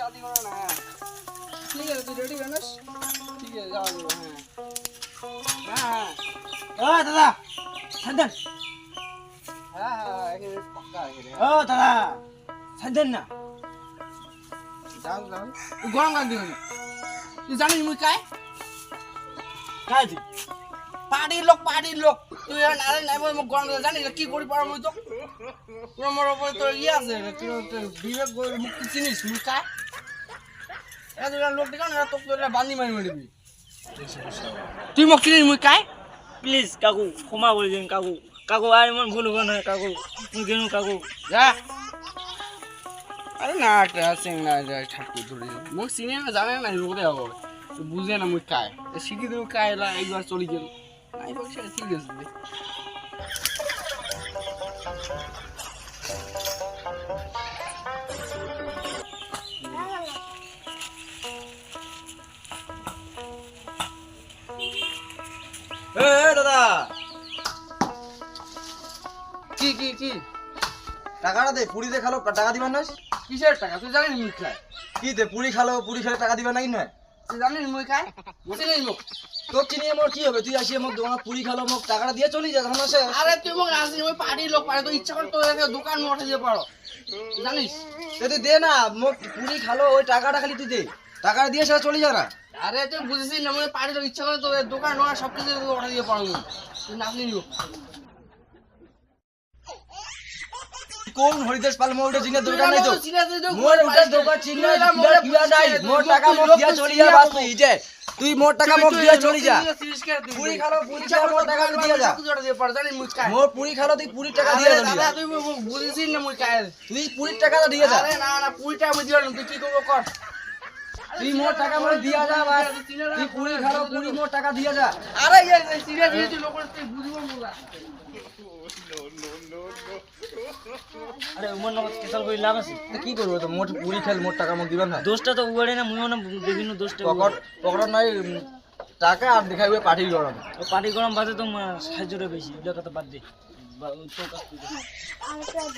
আদি করে না ঠিক আছে তুই রেডি বানাস ঠিক আছে যাও হ্যাঁ হ্যাঁ দাদা সাবধান হ্যাঁ হ্যাঁ এখানে পাক্কা এখানে ও দাদা সাবধান না যাও যাও গরম কান দিও না তুই জানিস মুই কাই কাই তুই পার্টির লোক তুই নারে নাই মই গরম জানিস কি করি পারো মই তো পুরো মোর উপরে তো আছে বিবেক মুক্তি চিনিস মুই কাই এত লোক দেখান এরা তোকে তোরা বান্দি মারি মারবি তুই মোক চিনিস মুই কাই প্লিজ কাকু ক্ষমা করে দিন কাকু কাকু আর এমন ভুল হবে না কাকু তুই কেন কাকু যা আরে না সিং না ঠাকুর ধরে মোক চিনে না জানে না লোকে হবে বুঝে না মুই কাই শিখি দিল কাই একবার চলে গেল নাই বলছে ঠিক আছে এ দাদা কি কি কি টাকাটা দে পুরি দে খালো টাকা দিবেন না কিসের টাকা তুই জানিস মুই কাই কি দে পুরি পুরি খেলে টাকা দিবেন নাকি না তুই জানিস মুই কাই চিনিস মুখ তোর চিনি আমার কি হবে তুই আসি আমার দোকানে পুরি খালো মোক টাকাটা দিয়ে চলি যা তখন আসে আরে তুই মোক রাজি ওই পার্টির লোক পারে তো ইচ্ছা করে তোর দোকান উঠে দিতে পারো জানিস তুই দে না মোক পুরি খালো ওই টাকাটা খালি তুই দে টাকাটা দিয়ে সেটা চলে যা না আরে তুই বুঝেছিস না মানে পার্টির লোক ইচ্ছা করে তোর দোকান নোয়া সব কিছু উঠে দিতে পারো তুই নাচলি নিব কোন হরিদাস পাল মোর জিনে দোকান নাই তো মোর ওটা দোকান চিনা কিয়া নাই মোর টাকা মোক দিয়া চলি যা বাস তুই যে তুই মোর টাকা মোক দিয়া চলি যা পুরি খালো পুরি খালো মোর টাকা দিয়া যা মোর পুরি খালো তুই পুরি টাকা দিয়া চলি যা তুই বুঝেছিস না মুই কাই তুই পুরি টাকাটা দিয়া যা আরে না না পুরি টাকা আমি দিও না তুই কি করব কর তুই মোর টাকা মোর দিয়া যা বাস তুই পুরি খালো পুরি মোর টাকা দিয়া যা আরে সিরিয়াস তুই লোক তুই বুঝিব মোলা আরে উমর নগদ কেসাল কই লাভ আছে কি করব তো মোর পুরি খেল মোর টাকা মোক দিবেন না দোষটা তো উড়ে না মুইও না বিভিন্ন দোষটা পকড় নাই টাকা আর দেখাইবে পার্টি গরম ও পার্টি গরম বাজে তো সাহায্যটা বেশি এটা কথা বাদ দে তো কাজ